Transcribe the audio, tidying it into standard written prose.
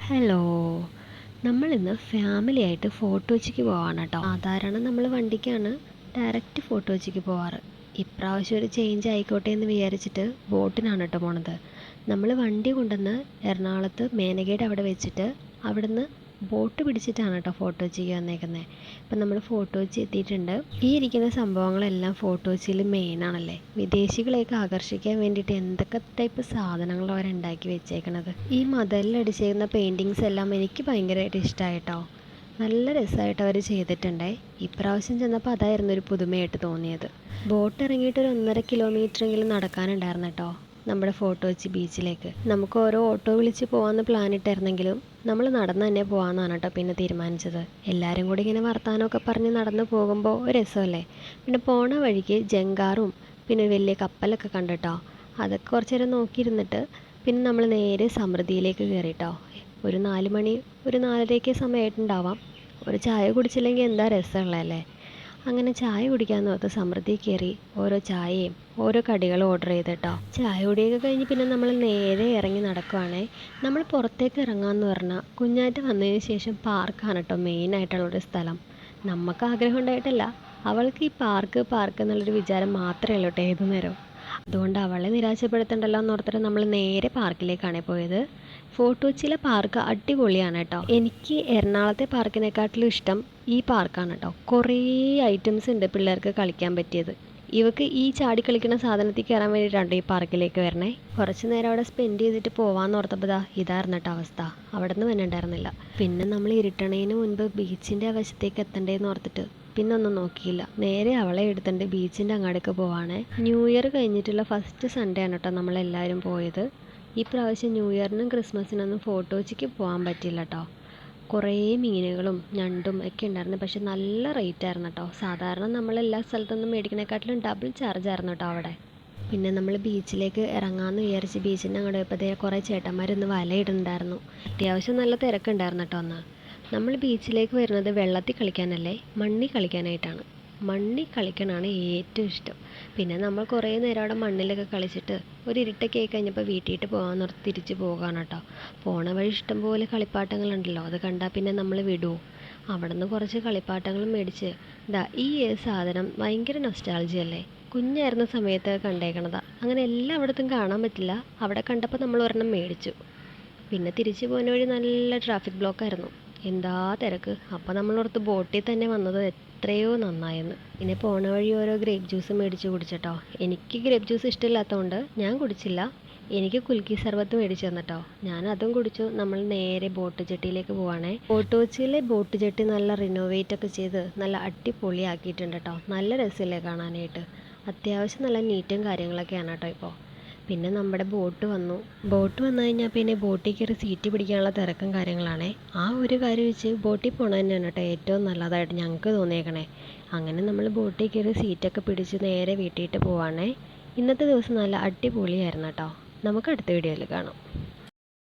Hello, നമ്മളിന്ന് family ആയിട്ട് fort കൊച്ചിക്ക് പോവാണ് കേട്ടോ. സാധാരണ നമ്മൾ വണ്ടിക്കാണ് ഡയറക്റ്റ് ഫോർട്ട് കൊച്ചിക്ക് പോവാറ്. ഇപ്രാവശ്യം ഒരു ചേഞ്ച് ആയിക്കോട്ടെ എന്ന് വിചാരിച്ചിട്ട് ബോട്ടിനാണ് കേട്ടോ പോണത്. നമ്മൾ വണ്ടി കൊണ്ടുവന്ന് എറണാകുളത്ത് മേനകേട് അവിടെ വെച്ചിട്ട് അവിടുന്ന് ബോട്ട് പിടിച്ചിട്ടാണ് കേട്ടോ ഫോർട്ട് കൊച്ചിക്ക് വന്നേക്കുന്നത്. ഇപ്പം നമ്മൾ ഫോർട്ട് കൊച്ചി എത്തിയിട്ടുണ്ട്. ഈ ഇരിക്കുന്ന സംഭവങ്ങളെല്ലാം ഫോർട്ട് കൊച്ചിയിൽ മെയിനാണല്ലേ. വിദേശികളെയൊക്കെ ആകർഷിക്കാൻ വേണ്ടിയിട്ട് എന്തൊക്കെ ടൈപ്പ് സാധനങ്ങൾ അവരുണ്ടാക്കി വെച്ചേക്കണത്. ഈ മതിലിലടിച്ചേക്കുന്ന പെയിൻറ്റിങ്സ് എല്ലാം എനിക്ക് ഭയങ്കരമായിട്ട് ഇഷ്ടമായിട്ടോ. നല്ല രസമായിട്ട് അവർ ചെയ്തിട്ടുണ്ടേ. ഇപ്രാവശ്യം ചെന്നപ്പോൾ അതായിരുന്നു ഒരു പുതുമയായിട്ട് തോന്നിയത്. ബോട്ട് ഇറങ്ങിയിട്ട് ഒരു 1.5 കിലോമീറ്ററെങ്കിലും നടക്കാനുണ്ടായിരുന്നു കേട്ടോ നമ്മുടെ ഫോർട്ട് കൊച്ചി ബീച്ചിലേക്ക്. നമുക്ക് ഓരോ ഓട്ടോ വിളിച്ച് പോകാമെന്ന് പ്ലാനിട്ടായിരുന്നെങ്കിലും നമ്മൾ നടന്ന് തന്നെ പോകാമെന്നാണ് കേട്ടോ പിന്നെ തീരുമാനിച്ചത്. എല്ലാവരും കൂടി ഇങ്ങനെ വർത്താനമൊക്കെ പറഞ്ഞ് നടന്ന് പോകുമ്പോൾ ഒരു രസമല്ലേ. പിന്നെ പോണ വഴിക്ക് ജങ്കാറും പിന്നെ വലിയ കപ്പലൊക്കെ കണ്ടിട്ടോ. അതൊക്കെ കുറച്ച് നേരം നോക്കിയിരുന്നിട്ട് പിന്നെ നമ്മൾ നേരെ സമൃദ്ധിയിലേക്ക് കയറിട്ടോ. ഒരു 4 മണി ഒരു 4:30 സമയമായിട്ടുണ്ടാവാം. ഒരു ചായ കുടിച്ചില്ലെങ്കിൽ എന്താ രസമുള്ളതല്ലേ. അങ്ങനെ ചായ കുടിക്കാമെന്ന് ഓർത്ത് സമൃദ്ധി കയറി ഓരോ ചായയും ഓരോ കടികളും ഓർഡർ ചെയ്തിട്ടോ. ചായ കുടിയൊക്കെ കഴിഞ്ഞ് പിന്നെ നമ്മൾ നേരെ ഇറങ്ങി നടക്കുവാണേ. നമ്മൾ പുറത്തേക്ക് ഇറങ്ങാമെന്ന് പറഞ്ഞാൽ കുഞ്ഞാറ്റ വന്നതിന് ശേഷം പാർക്കാണ് കേട്ടോ മെയിനായിട്ടുള്ളൊരു സ്ഥലം. നമുക്ക് ആഗ്രഹം ഉണ്ടായിട്ടല്ല, അവൾക്ക് ഈ പാർക്ക് എന്നുള്ളൊരു വിചാരം മാത്രമേ ഉള്ളൂ കേട്ടോ ഏതു നേരവും. അതുകൊണ്ട് അവളെ നിരാശപ്പെടുത്തണ്ടല്ലോ എന്നോർത്തിട്ട് നമ്മൾ നേരെ പാർക്കിലേക്കാണ് പോയത്. ഫോർട്ട് കൊച്ചിയിലെ പാർക്ക് അടിപൊളിയാണ് കേട്ടോ. എനിക്ക് എറണാകുളത്തെ പാർക്കിനെക്കാട്ടിലും ഇഷ്ടം ഈ പാർക്കാണ് കേട്ടോ. കുറേ ഐറ്റംസ് ഉണ്ട് പിള്ളേർക്ക് കളിക്കാൻ പറ്റിയത്. ഇവക്ക് ഈ ചാടി കളിക്കുന്ന സാധനത്തിൽ കയറാൻ വേണ്ടിയിട്ടാണ് ഈ പാർക്കിലേക്ക് വരണേ. കുറച്ച് നേരം അവിടെ സ്പെൻഡ് ചെയ്തിട്ട് പോവാന്ന് ഓർത്തപ്പോൾ ഇതായിരുന്നു കേട്ടോ അവസ്ഥ. അവിടെ നിന്ന് തന്നെ ഉണ്ടായിരുന്നില്ല. പിന്നെ നമ്മൾ ഇരുട്ടണതിന് മുൻപ് ബീച്ചിൻ്റെ വശത്തേക്ക് എത്തണ്ടേന്ന് ഓർത്തിട്ട് പിന്നെ ഒന്നും നോക്കിയില്ല. നേരെ അവളെ എടുത്തിട്ട് ബീച്ചിൻ്റെ അങ്ങോട്ടേക്ക് പോവാണ്. ന്യൂ ഇയർ കഴിഞ്ഞിട്ടുള്ള ഫസ്റ്റ് സൺഡേ ആണ് കേട്ടോ നമ്മളെല്ലാവരും പോയത്. ഈ പ്രാവശ്യം ന്യൂ ഇയറിനും ക്രിസ്മസിനൊന്നും ഫോർട്ട് കൊച്ചിക്ക് പോകാൻ പറ്റില്ല കേട്ടോ. കുറേ മീനുകളും ഞണ്ടും ഒക്കെ ഉണ്ടായിരുന്നു. പക്ഷെ നല്ല റേറ്റ് ആയിരുന്നു കേട്ടോ. സാധാരണ നമ്മളെല്ലാ സ്ഥലത്തുനിന്നും മേടിക്കണേക്കാട്ടിലും ഡബിൾ ചാർജ് ആയിരുന്നു കേട്ടോ അവിടെ. പിന്നെ നമ്മൾ ബീച്ചിലേക്ക് ഇറങ്ങാമെന്ന് വിചാരിച്ച് ബീച്ചിൻ്റെ അങ്ങോട്ട് പോയപ്പോൾ കുറേ ചേട്ടന്മാരൊന്ന് വലയിടുന്നുണ്ടായിരുന്നു. അത്യാവശ്യം നല്ല തിരക്കുണ്ടായിരുന്നു കേട്ടോ അന്ന്. നമ്മൾ ബീച്ചിലേക്ക് വരുന്നത് വെള്ളത്തിൽ കളിക്കാനല്ലേ, മണ്ണിൽ കളിക്കാനായിട്ടാണ്. മണ്ണിൽ കളിക്കാനാണ് ഏറ്റവും ഇഷ്ടം. പിന്നെ നമ്മൾ കുറേ നേരം അവിടെ മണ്ണിലൊക്കെ കളിച്ചിട്ട് ഒരു ഇരുട്ടൊക്കെ ആയി കഴിഞ്ഞപ്പോൾ വീട്ടിയിട്ട് പോകാൻ നിർത്തി തിരിച്ച് പോകാണ് കേട്ടോ. പോണ വഴി ഇഷ്ടംപോലെ കളിപ്പാട്ടങ്ങളുണ്ടല്ലോ, അത് കണ്ടാൽ പിന്നെ നമ്മൾ വിടുമോ. അവിടെ നിന്ന് കുറച്ച് കളിപ്പാട്ടങ്ങളും മേടിച്ച് ഈ സാധനം ഭയങ്കര നൊസ്റ്റാൾജി അല്ലേ. കുഞ്ഞായിരുന്ന സമയത്ത് കണ്ടേക്കണതാ. അങ്ങനെ എല്ലായിടത്തും കാണാൻ പറ്റില്ല. അവിടെ കണ്ടപ്പോൾ നമ്മൾ ഒരെണ്ണം മേടിച്ചു. പിന്നെ തിരിച്ചു പോകുന്ന വഴി നല്ല ട്രാഫിക് ബ്ലോക്കായിരുന്നു. എന്താ തിരക്ക്. അപ്പോൾ നമ്മളോർത്ത് ബോട്ടിൽ തന്നെ വന്നത് എത്രയോ നന്നായെന്ന്. പിന്നെ പോണ വഴി ഓരോ ഗ്രേപ്പ് ജ്യൂസ് മേടിച്ച് കുടിച്ചിട്ടോ. എനിക്ക് ഗ്രേപ്പ് ജ്യൂസ് ഇഷ്ടമില്ലാത്തതുകൊണ്ട് ഞാൻ കുടിച്ചില്ല. എനിക്ക് കുൽക്കി സർബത്ത് മേടിച്ച് തന്നിട്ടോ. ഞാൻ അതും കുടിച്ചു. നമ്മൾ നേരെ ബോട്ട് ജെട്ടിയിലേക്ക് പോവാണേ. ഫോർട്ട് കൊച്ചിയിലെ ബോട്ട് ജെട്ടി നല്ല റിനോവേറ്റ് ഒക്കെ ചെയ്ത് നല്ല അടിപൊളിയാക്കിയിട്ടുണ്ട് കേട്ടോ. നല്ല രസമില്ലേ കാണാനായിട്ട്. അത്യാവശ്യം നല്ല നീറ്റും കാര്യങ്ങളൊക്കെയാണ് കേട്ടോ ഇപ്പോൾ. പിന്നെ നമ്മുടെ ബോട്ട് വന്നു കഴിഞ്ഞാൽ പിന്നെ ബോട്ടിൽ കയറി സീറ്റ് പിടിക്കാനുള്ള തിരക്കും കാര്യങ്ങളാണേ. ആ ഒരു കാര്യം വെച്ച് ബോട്ടിൽ പോകണത് തന്നെയാണ് കേട്ടോ ഏറ്റവും നല്ലതായിട്ട് ഞങ്ങൾക്ക് തോന്നിയേക്കണേ. അങ്ങനെ നമ്മൾ ബോട്ടിൽ കയറി സീറ്റൊക്കെ പിടിച്ച് നേരെ വീട്ടിയിട്ട് പോവാണേ. ഇന്നത്തെ ദിവസം നല്ല അടിപൊളിയായിരുന്നു കേട്ടോ. നമുക്ക് അടുത്ത വീഡിയോയിൽ കാണാം.